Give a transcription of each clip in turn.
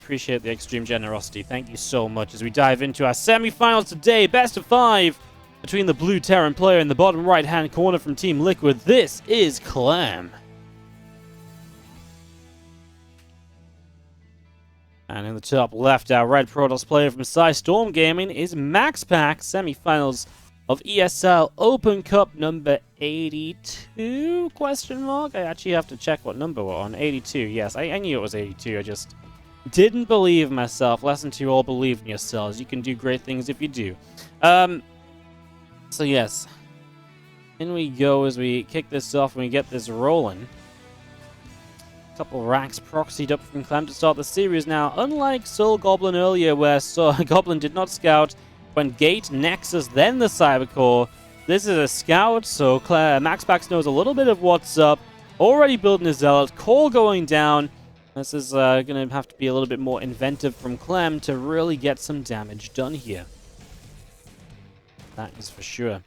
Appreciate the extreme generosity. Thank you so much. As we dive into our semi-finals today, best of 5 between the blue Terran player in the bottom right-hand corner from Team Liquid. This is Clem. And in the top left, our red Protoss player from Storm Gaming is MaxPax. Semi-finals of ESL Open Cup number 82? Question mark? I actually have to check what number we're on. 82, yes. I knew it was 82. I just didn't believe myself. Lesson 2, all believe in yourselves. You can do great things if you do. So yes. In we go as we kick this off and we get this rolling. Couple racks proxied up from Clem to start the series now. Unlike Soul Goblin earlier, where Goblin did not scout when Gate, Nexus, then the Cybercore, this is a scout, so MaxPax knows a little bit of what's up. Already building a Zealot, core going down. This is going to have to be a little bit more inventive from Clem to really get some damage done here. That is for sure.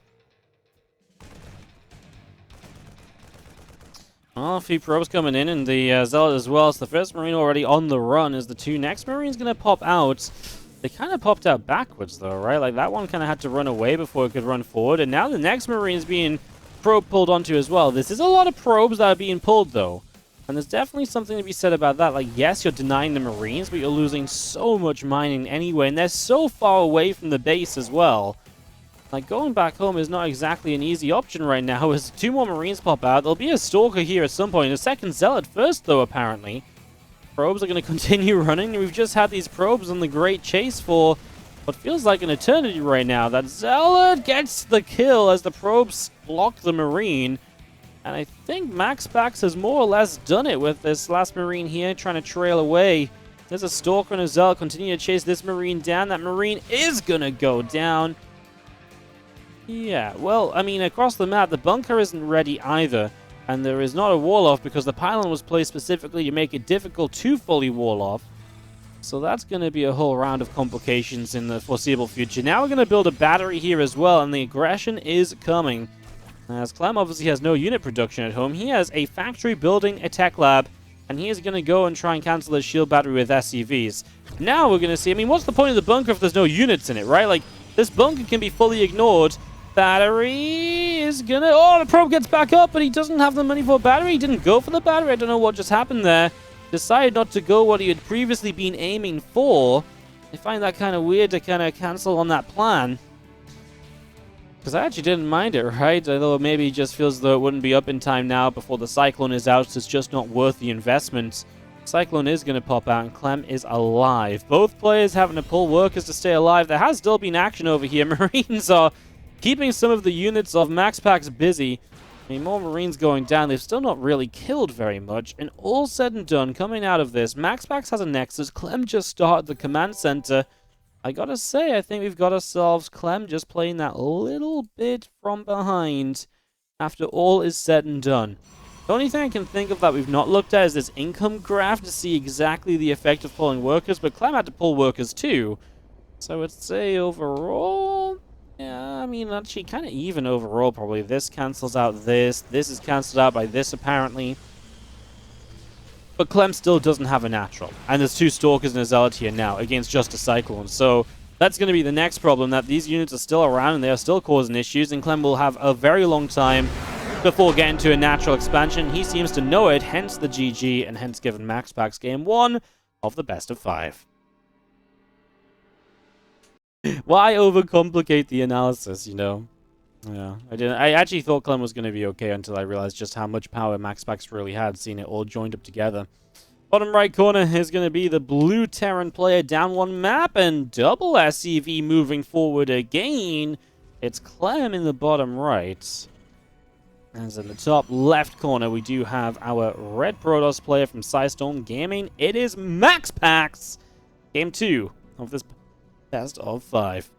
Well, a few probes coming in, and the Zealot as well. So the first Marine already on the run. Is the two next Marines going to pop out? They kind of popped out backwards, though, right? Like, that one kind of had to run away before it could run forward. And now the next Marine's being probe pulled onto as well. This is a lot of probes that are being pulled, though. And there's definitely something to be said about that. Like, yes, you're denying the Marines, but you're losing so much mining anyway. And they're so far away from the base as well. Like, going back home is not exactly an easy option right now. As 2 more Marines pop out, there'll be a Stalker here at some point. A second Zealot first, though, apparently. Probes are going to continue running. We've just had these probes on the great chase for what feels like an eternity right now. That Zealot gets the kill as the probes block the Marine. And I think MaxPax has more or less done it with this last Marine here, trying to trail away. There's a Stalker and a Zealot continue to chase this Marine down. That Marine is going to go down. Yeah, well, I mean, across the map, the bunker isn't ready either. And there is not a wall-off because the pylon was placed specifically to make it difficult to fully wall-off. So that's going to be a whole round of complications in the foreseeable future. Now we're going to build a battery here as well, and the aggression is coming. As Clem obviously has no unit production at home, he has a factory building a tech lab, and he is going to go and try and cancel his shield battery with SCVs. Now we're going to see, I mean, what's the point of the bunker if there's no units in it, right? Like, this bunker can be fully ignored. Battery is gonna... Oh, the probe gets back up, but he doesn't have the money for a battery. He didn't go for the battery. I don't know what just happened there. Decided not to go what he had previously been aiming for. I find that kind of weird to kind of cancel on that plan. Because I actually didn't mind it, right? Although maybe he just feels as though it wouldn't be up in time now before the Cyclone is out, so it's just not worth the investment. Cyclone is going to pop out, and Clem is alive. Both players having to pull workers to stay alive. There has still been action over here. Marines are keeping some of the units of MaxPax busy. I mean, more Marines going down. They've still not really killed very much. And all said and done, coming out of this, MaxPax has a Nexus. Clem just started the command center. I gotta say, I think we've got ourselves Clem just playing that little bit from behind after all is said and done. The only thing I can think of that we've not looked at is this income graph to see exactly the effect of pulling workers. But Clem had to pull workers too. So I would say overall... Yeah, I mean, actually kind of even overall, probably. This cancels out this. This is cancelled out by this, apparently. But Clem still doesn't have a natural. And there's 2 Stalkers and a Zealot here now against just a Cyclone. So that's going to be the next problem, that these units are still around and they are still causing issues. And Clem will have a very long time before getting to a natural expansion. He seems to know it, hence the GG, and hence given MaxPax game 1 of the best of 5. Why overcomplicate the analysis, you know? Yeah, I actually thought Clem was going to be okay until I realized just how much power MaxPax really had, seeing it all joined up together. Bottom right corner is going to be the blue Terran player down 1 map, and double SCV moving forward again. It's Clem in the bottom right. As in the top left corner, we do have our red Protoss player from Storm Gaming. It is MaxPax! Game 2 of this best of 5.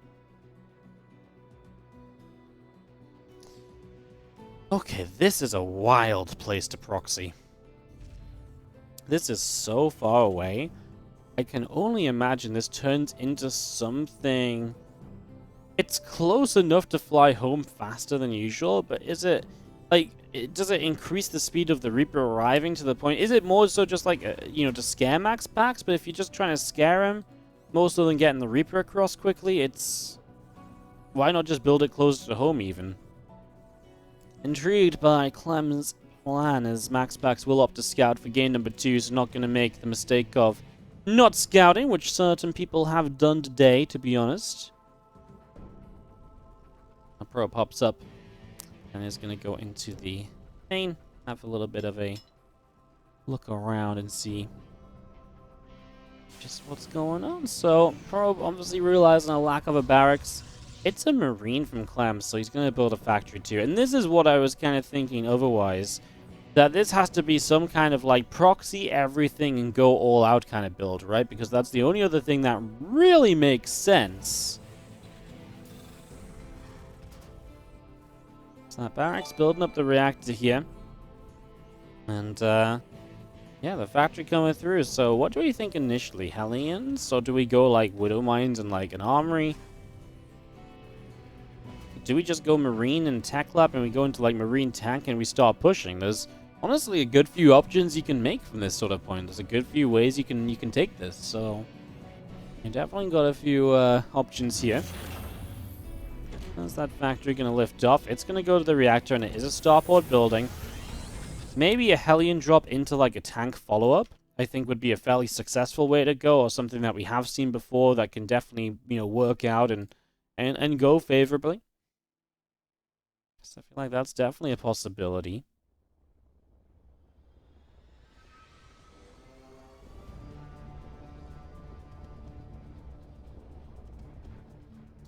Okay, this is a wild place to proxy. This is so far away. I can only imagine this turns into something... It's close enough to fly home faster than usual, but is it... Like, does it increase the speed of the Reaper arriving to the point? Is it more so just like, to scare MaxPax? But if you're just trying to scare him, more so than getting the Reaper across quickly, it's... Why not just build it closer to home, even? Intrigued by Clem's plan, as MaxPax will opt to scout for game number 2, so not going to make the mistake of not scouting, which certain people have done today, to be honest. A pro pops up and is going to go into the main, have a little bit of a look around and see just what's going on. So, Probe obviously realizing a lack of a barracks. It's a Marine from Clem, so he's going to build a factory too. And this is what I was kind of thinking otherwise, that this has to be some kind of like proxy everything and go all out kind of build, right? Because that's the only other thing that really makes sense. So that barracks building up the reactor here. And, yeah, the factory coming through. So what do we think initially? Hellions? Or do we go like Widow Mines and like an armory? Do we just go Marine and Tech Lab and we go into like Marine Tank and we start pushing? There's honestly a good few options you can make from this sort of point. There's a good few ways you can take this. So you definitely got a few options here. How's that factory going to lift off? It's going to go to the reactor, and it is a starport building. Maybe a Hellion drop into like a tank follow-up, I think would be a fairly successful way to go, or something that we have seen before that can definitely, work out and go favorably. So I feel like that's definitely a possibility.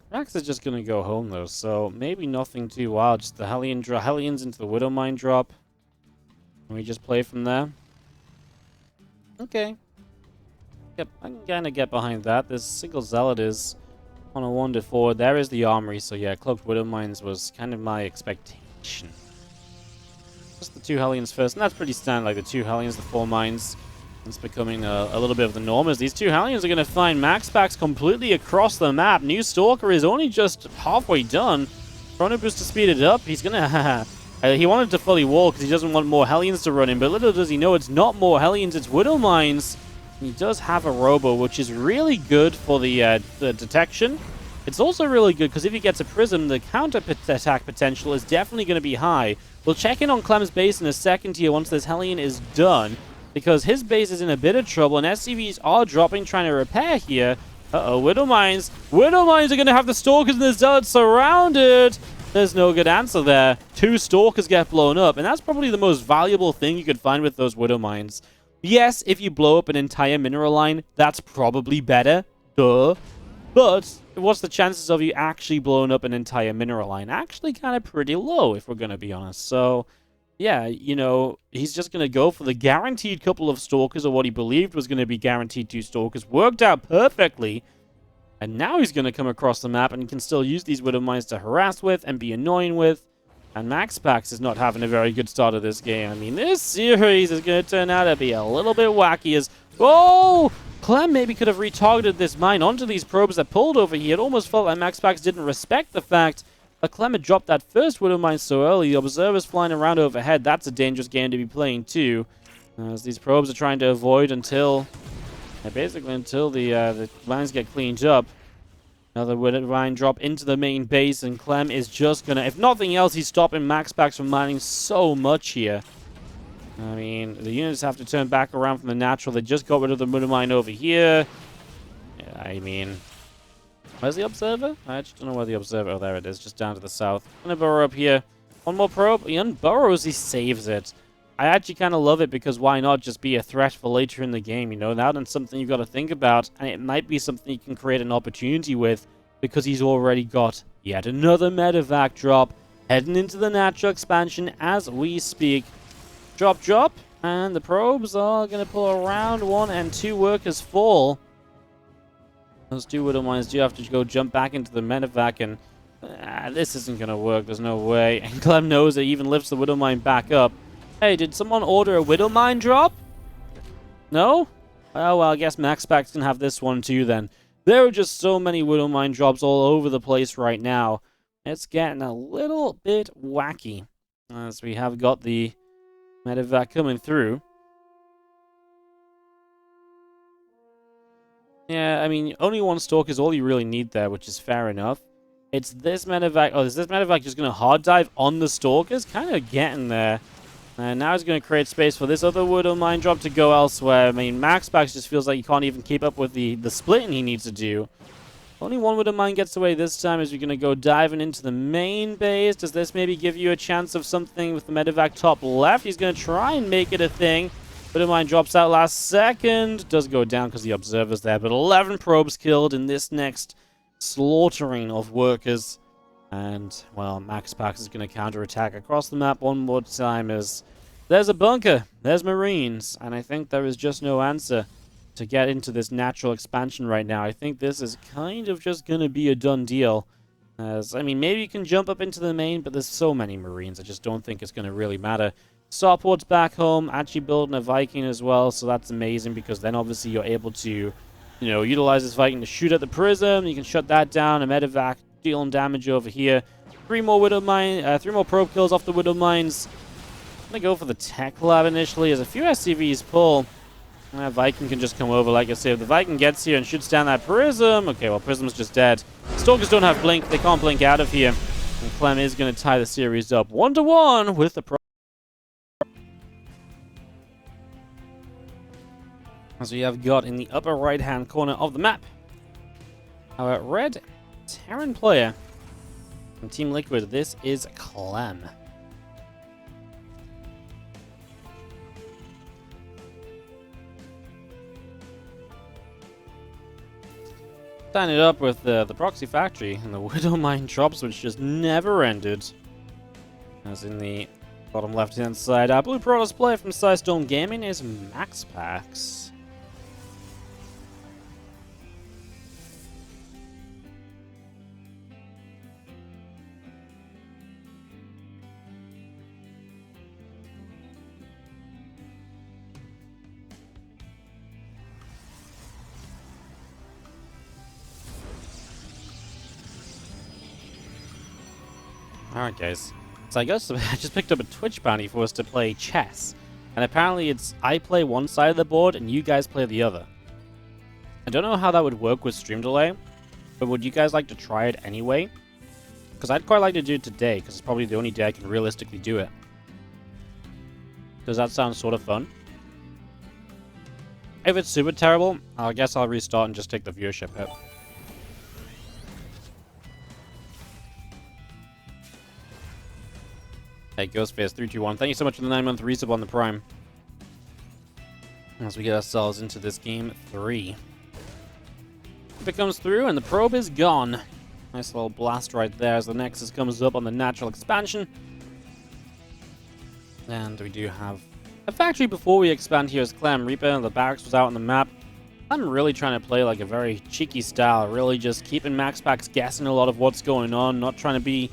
Rax is just going to go home, though, so maybe nothing too wild. Just the Hellions into the Widow Mine drop. And we just play from there. Okay. Yep, I can kind of get behind that. This single Zealot is on a 1-4. There is the Armory, so yeah, Cloaked Widow Mines was kind of my expectation. Just the 2 Hellions first, and that's pretty standard, like the 2 Hellions, the 4 Mines. It's becoming a little bit of the norm, as these 2 Hellions are going to find MaxPax completely across the map. New Stalker is only just halfway done. Chrono Boost to speed it up. He's going to... he wanted to fully wall because he doesn't want more Hellions to run in, but little does he know it's not more Hellions, it's Widow Mines. He does have a Robo, which is really good for the detection. It's also really good because if he gets a Prism, the counter-attack potential is definitely going to be high. We'll check in on Clem's base in a second here once this Hellion is done, because his base is in a bit of trouble, and SCVs are dropping, trying to repair here. Uh-oh, Widow Mines. Widow Mines are going to have the Stalkers and the Zealots surrounded. There's no good answer there. 2 Stalkers get blown up, and that's probably the most valuable thing you could find with those Widow Mines. Yes, if you blow up an entire mineral line, that's probably better. Duh. But what's the chances of you actually blowing up an entire mineral line? Actually kind of pretty low, if we're going to be honest. So... yeah, he's just going to go for the guaranteed couple of Stalkers, or what he believed was going to be guaranteed 2 Stalkers. Worked out perfectly. And now he's going to come across the map and can still use these Widow Mines to harass with and be annoying with. And MaxPax is not having a very good start of this game. I mean, this series is going to turn out to be a little bit wacky as... oh! Clem maybe could have retargeted this mine onto these probes that pulled over here. It almost felt like MaxPax didn't respect the fact Clem had dropped that first Widow Mine so early. The observers flying around overhead. That's a dangerous game to be playing too. As these probes are trying to avoid until... basically until the mines get cleaned up. Another Widow Mine drop into the main base, and Clem is just gonna... if nothing else, he's stopping MaxPax from mining so much here. I mean, the units have to turn back around from the natural. They just got rid of the Widow Mine over here. Yeah, I mean... where's the observer? I just don't know where the observer... oh, there it is, just down to the south. Gonna burrow up here. One more probe. He unburrows, he saves it. I actually kind of love it because why not just be a threat for later in the game, Now that's something you've got to think about, and it might be something you can create an opportunity with because he's already got yet another medevac drop heading into the natural expansion as we speak. Drop, drop, and the probes are going to pull around 1 and 2 workers fall. Those 2 Widow Mines do have to go jump back into the medevac, and this isn't going to work. There's no way. And Clem knows it, even lifts the Widow Mine back up. Hey, did someone order a Widow Mine drop? No? Oh, well, I guess MaxPax can have this one too then. There are just so many Widow Mine drops all over the place right now. It's getting a little bit wacky. as we have got the medevac coming through. Yeah, I mean, only one Stalk is all you really need there, which is fair enough. It's this medevac. Oh, is this medevac just going to hard dive on the Stalkers? Kind of getting there. And now he's going to create space for this other Widow Mine drop to go elsewhere. I mean, MaxPax just feels like he can't even keep up with the splitting he needs to do. Only one Widow Mine gets away this time as you're going to go diving into the main base. Does this maybe give you a chance of something with the medevac top left? He's going to try and make it a thing. Widow Mine drops out last second. Does go down because the observer's there. But 11 probes killed in this next slaughtering of workers. And, well, MaxPax is going to counterattack across the map one more time as there's a bunker, there's Marines, and I think there is just no answer to get into this natural expansion right now. I think this is kind of just going to be a done deal. As, I mean, maybe you can jump up into the main, but there's so many Marines, I just don't think it's going to really matter. Starport's back home, actually building a Viking as well, so that's amazing because then obviously you're able to, you know, utilize this Viking to shoot at the prism. You can shut that down, a medevac dealing damage over here. 3 more probe kills off the Widow Mines. I'm gonna go for the tech lab initially as a few SCVs pull. That Viking can just come over, like I said. If the Viking gets here and shoots down that prism, okay, well, prism's just dead. Stalkers don't have blink, they can't blink out of here. And Clem is gonna tie the series up 1-1 with the pro. As we have got in the upper right-hand corner of the map, our red Terran player from Team Liquid. This is Clem. Tying it up with the proxy factory and the Widow Mine drops, which just never ended. As in the bottom left-hand side, our Blue Protoss player from Storm Gaming is MaxPax. Alright guys, so I guess I just picked up a Twitch bounty for us to play chess. And apparently it's I play one side of the board and you guys play the other. I don't know how that would work with stream delay, but would you guys like to try it anyway? Because I'd quite like to do it today, because it's probably the only day I can realistically do it. Does that sound sort of fun? If it's super terrible, I guess I'll restart and just take the viewership hit. Hey, Ghostface 321, thank you so much for the 9-month resub on the Prime. As we get ourselves into this game 3. If it comes through and the probe is gone. Nice little blast right there as the Nexus comes up on the natural expansion. And we do have a factory before we expand here as Clem. Reaper, the barracks was out on the map. I'm really trying to play like a very cheeky style, really just keeping MaxPax guessing a lot of what's going on, not trying to be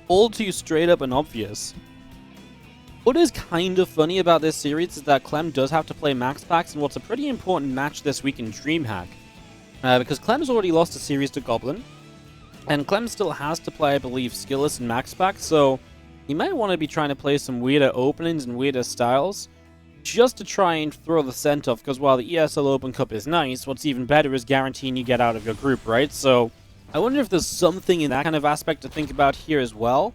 all too straight up and obvious. What is kind of funny about this series is that Clem does have to play MaxPax in what's a pretty important match this week in DreamHack. Because Clem's already lost a series to Goblin, and Clem still has to play, I believe, Skillless and MaxPax, so he might want to be trying to play some weirder openings and weirder styles, just to try and throw the scent off, because while the ESL Open Cup is nice, what's even better is guaranteeing you get out of your group, right? So I wonder if there's something in that kind of aspect to think about here as well,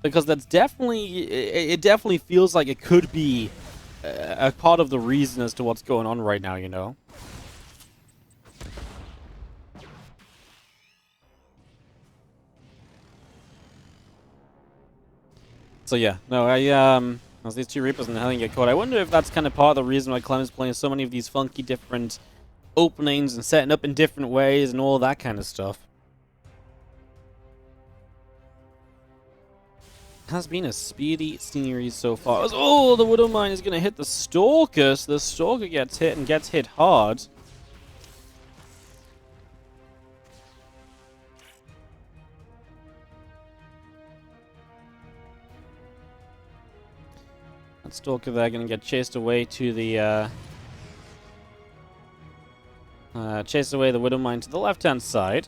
because that's definitely, it definitely feels like it could be a part of the reason as to what's going on right now, you know? So yeah, no, as these two Reapers and Helling get caught, I wonder if that's kind of part of the reason why Clem is playing so many of these funky different openings and setting up in different ways and all that kind of stuff. Has been a speedy series so far. Oh, the Widow Mine is going to hit the Stalker, so the Stalker gets hit and gets hit hard. That Stalker there going to get chased away to the chase away the Widow Mine to the left-hand side.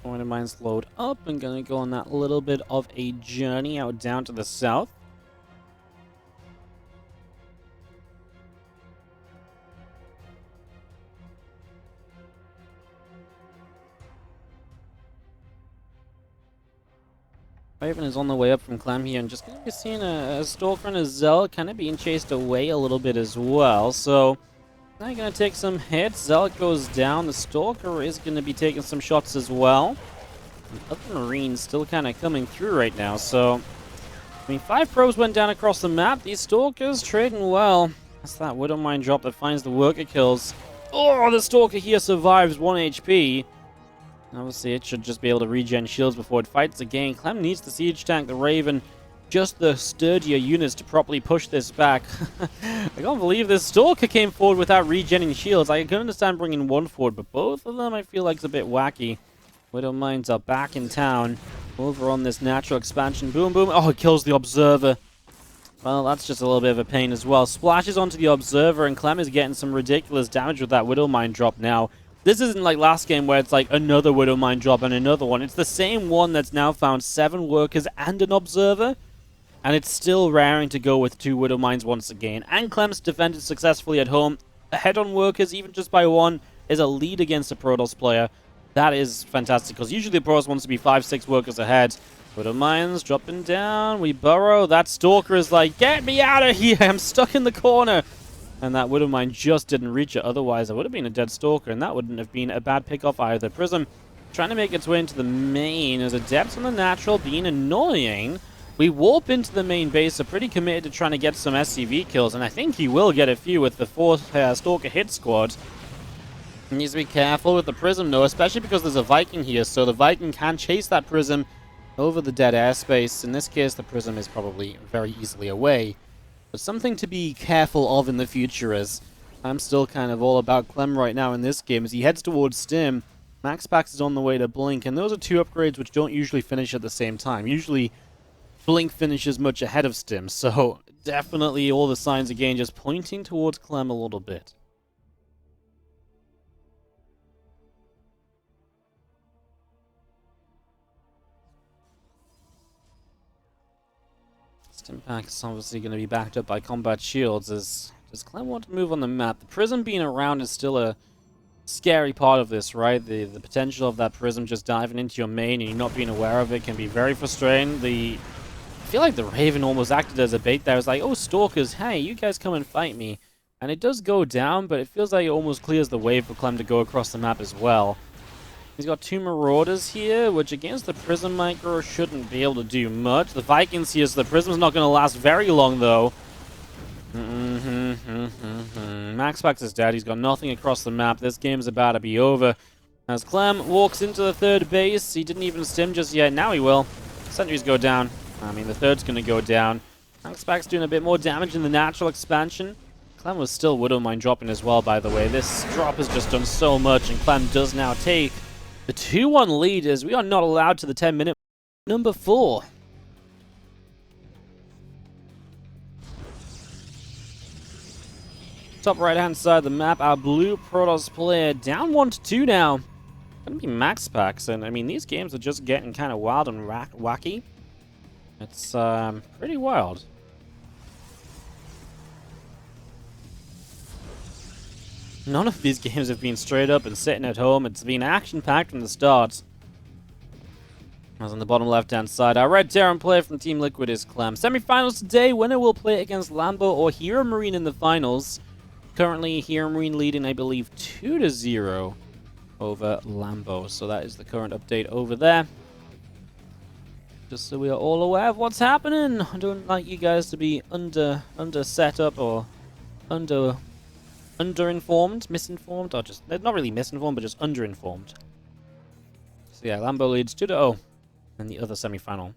Going Widow Mines load up and gonna go on that little bit of a journey out down to the south. Raven is on the way up from Clem here, and just going to be seeing a Stalker and a Zealot kind of being chased away a little bit as well. So now you're going to take some hits. Zealot goes down. The Stalker is going to be taking some shots as well. And other Marines still kind of coming through right now. So, I mean, 5 probes went down across the map. These Stalkers trading well. That's that Widow Mine drop that finds the worker kills. Oh, the Stalker here survives 1 HP. Obviously, it should just be able to regen shields before it fights again. Clem needs the siege tank, the Raven, just the sturdier units to properly push this back. I can't believe this Stalker came forward without regenning shields. I can understand bringing one forward, but both of them I feel like is a bit wacky. Widow Mines are back in town. Over on this natural expansion. Boom, boom. Oh, it kills the Observer. Well, that's just a little bit of a pain as well. Splashes onto the Observer, and Clem is getting some ridiculous damage with that Widow Mine drop now. This isn't like last game where it's like another Widow Mine drop and another one. It's the same one that's now found 7 workers and an Observer. And it's still raring to go with 2 Widow Mines once again. And Clem's defended successfully at home. Ahead on workers, even just by 1, is a lead against a Protoss player. That is fantastic, because usually the Protoss wants to be 5-6 workers ahead. Widow Mines dropping down. We burrow. That Stalker is like, get me out of here. I'm stuck in the corner. And that Widow Mine just didn't reach it. Otherwise, it would have been a dead Stalker, and that wouldn't have been a bad pick off either. Prism trying to make its way into the main. There's Adepts on the natural being annoying. We warp into the main base, so pretty committed to trying to get some SCV kills, and I think he will get a few with the 4 Stalker hit squad. He needs to be careful with the Prism, though, especially because there's a Viking here, so the Viking can chase that Prism over the dead airspace. In this case, the Prism is probably very easily away. But something to be careful of in the future, as I'm still kind of all about Clem right now in this game. As he heads towards Stim, MaxPax is on the way to Blink, and those are 2 upgrades which don't usually finish at the same time. Usually, Blink finishes much ahead of Stim, so definitely all the signs again just pointing towards Clem a little bit. Stimpack is obviously going to be backed up by combat shields. Does Clem want to move on the map? The Prism being around is still a scary part of this, right? The potential of that Prism just diving into your main and you not being aware of it can be very frustrating. I feel like the Raven almost acted as a bait there. It's like, oh, Stalkers, hey, you guys come and fight me. And it does go down, but it feels like it almost clears the way for Clem to go across the map as well. He's got 2 Marauders here, which against the Prism Micro shouldn't be able to do much. The Vikings here, so the Prism's not going to last very long, though. MaxPax is dead. He's got nothing across the map. This game's about to be over. As Clem walks into the 3rd base, he didn't even stim just yet. Now he will. Sentries go down. I mean, the 3rd's going to go down. MaxPax doing a bit more damage in the natural expansion. Clem was still Widow Mine dropping as well, by the way. This drop has just done so much, and Clem does now take the 2-1 lead, as we are not allowed to the 10-minute number 4. Top right-hand side of the map, our blue Protoss player down 1-2 now. Gonna be MaxPax, and I mean, these games are just getting kind of wild and wacky. It's pretty wild. None of these games have been straight up and sitting at home. It's been action-packed from the start. As on the bottom left-hand side, our Red Terran player from Team Liquid is Clem. Semi-finals today. Winner will play against Lambo or Hero Marine in the finals. Currently, Hero Marine leading, I believe, 2-0 over Lambo. So that is the current update over there. Just so we are all aware of what's happening. I don't like you guys to be under set up or underinformed, misinformed, or just, they're not really misinformed, but just underinformed. So yeah, Lambo leads 2-0 in the other semi-final.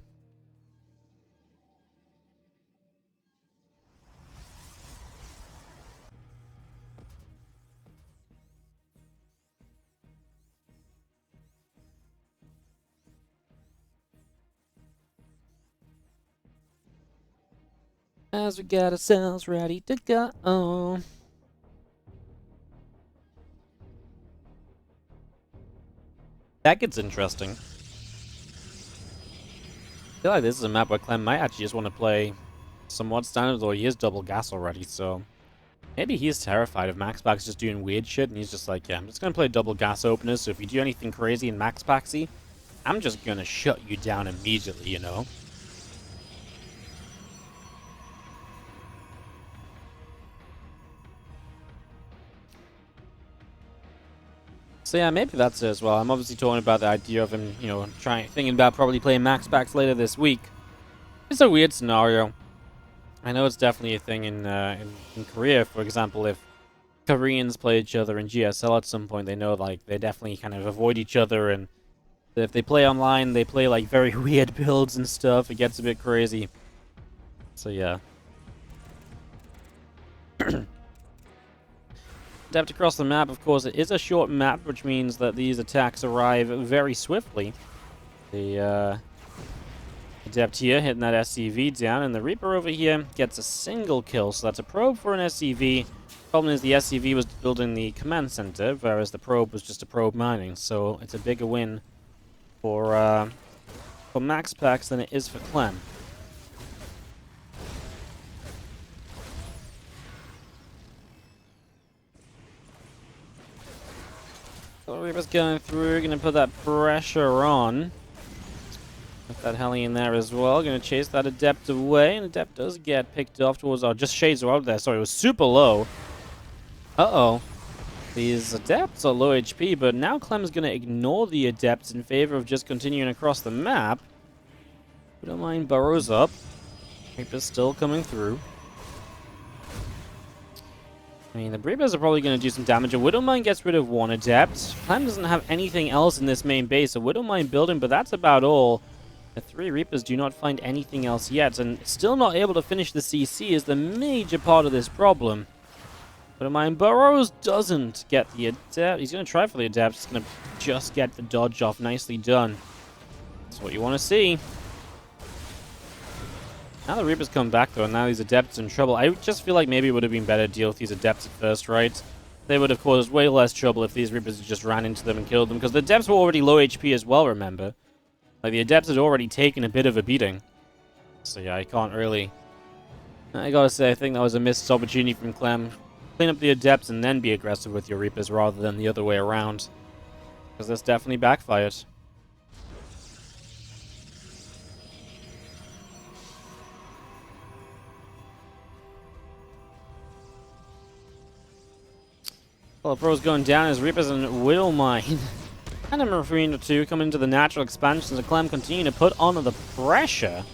As we get ourselves ready to go. That gets interesting. feel like this is a map where Clem might actually just want to play somewhat standard, or he is double gas already, so maybe he's terrified of MaxPax just doing weird shit, and he's just like, yeah, I'm just going to play double gas openers, so if you do anything crazy in MaxPaxy, I'm just going to shut you down immediately, you know? So yeah, maybe that's it as well. I'm obviously talking about the idea of him, you know, thinking about probably playing MaxPax later this week. It's a weird scenario. I know it's definitely a thing in Korea, for example, if Koreans play each other in GSL at some point, they know, like, they definitely kind of avoid each other, and if they play online, they play, like, very weird builds and stuff. It gets a bit crazy. So, yeah. Adept across the map, of course, it is a short map, which means that these attacks arrive very swiftly. The Adept here hitting that SCV down, and the Reaper over here gets a single kill, so that's a probe for an SCV. Problem is the SCV was building the command center, whereas the probe was just a probe mining, so it's a bigger win for MaxPax than it is for Clem. So Reaper's going through, going to put that pressure on. Put that heli in there as well. Going to chase that Adept away, and Adept does get picked off towards our just shades out there. Sorry, it was super low. Uh-oh. These Adepts are low HP, but now Clem's going to ignore the Adepts in favor of just continuing across the map. We don't mind burrows up. Reaper's still coming through. I mean, the Reapers are probably going to do some damage. A Widowmine gets rid of one Adept. Clem doesn't have anything else in this main base. A Widowmine building, but that's about all. The 3 Reapers do not find anything else yet, and still not able to finish the CC is the major part of this problem. Widowmine burrows, doesn't get the Adept. He's going to try for the Adept. He's going to just get the dodge off. Nicely done. That's what you want to see. Now the Reapers come back, though, and now these Adepts are in trouble. I just feel like maybe it would have been better to deal with these Adepts at first, right? They would have caused way less trouble if these Reapers just ran into them and killed them, because the Adepts were already low HP as well, remember? Like, the Adepts had already taken a bit of a beating. So yeah, I can't really... I gotta say, I think that was a missed opportunity from Clem. Clean up the Adepts and then be aggressive with your Reapers rather than the other way around. Because this definitely backfired. Well, Pro's going down as Reapers and Widowmine. And a Marine or two coming into the natural expansion. So Clem continue to put on the pressure.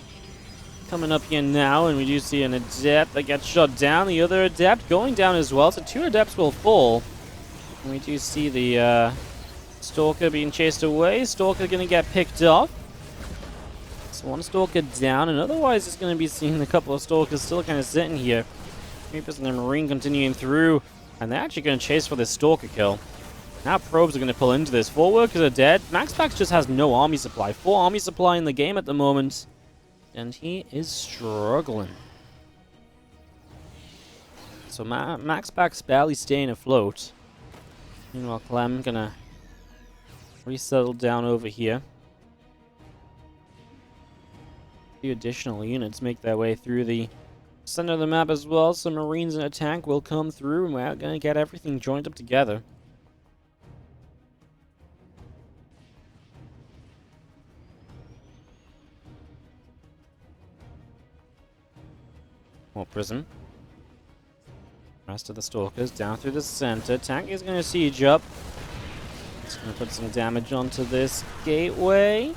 Coming up here now, and we do see an Adept that gets shot down. The other Adept going down as well. So 2 Adepts will fall. And we do see the Stalker being chased away. Stalker going to get picked off. So 1 Stalker down, and otherwise it's going to be seeing a couple of Stalkers still kind of sitting here. Reapers and the Marine continuing through. And they're actually going to chase for this Stalker kill. Now probes are going to pull into this. 4 workers are dead. MaxPax just has no army supply. 4 army supply in the game at the moment. And he is struggling. So MaxPax barely staying afloat. Meanwhile, Clem going to resettle down over here. A few additional units make their way through the center of the map as well. Some Marines and a tank will come through, and we're going to get everything joined up together. More Prism. Rest of the Stalkers down through the center. Tank is going to siege up. It's going to put some damage onto this gateway.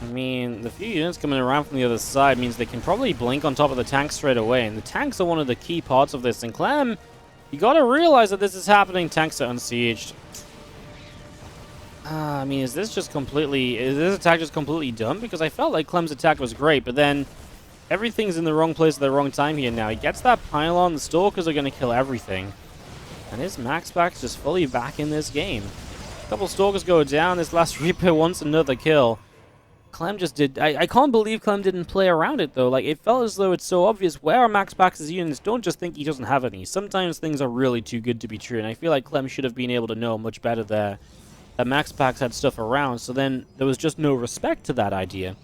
I mean, the few units coming around from the other side means they can probably blink on top of the tanks straight away. And the tanks are one of the key parts of this. And Clem, you got to realize that this is happening. Tanks are unsieged. I mean, is this attack just completely dumb? Because I felt like Clem's attack was great, but then everything's in the wrong place at the wrong time here now. He gets that pylon, the Stalkers are going to kill everything. And his MaxPax just fully back in this game. A couple Stalkers go down, this last Reaper wants another kill. Clem just did. I can't believe Clem didn't play around it, though. Like, it felt as though it's so obvious where are MaxPax's units. Don't just think he doesn't have any. Sometimes things are really too good to be true, and I feel like Clem should have been able to know much better there that MaxPax had stuff around, so then there was just no respect to that idea.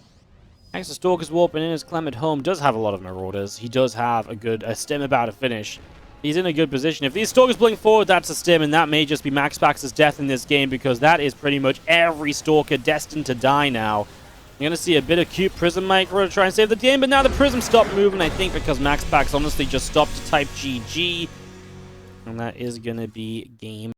Thanks to Stalker's warping in as Clem at home does have a lot of Marauders. He does have a stim about to finish. He's in a good position. If these Stalkers blink forward, that's a stim, and that may just be MaxPax's death in this game, because that is pretty much every Stalker destined to die now. You're going to see a bit of cute Prism Micro to try and save the game, but now the Prism stopped moving, I think, because MaxPax honestly just stopped to type GG. And that is going to be game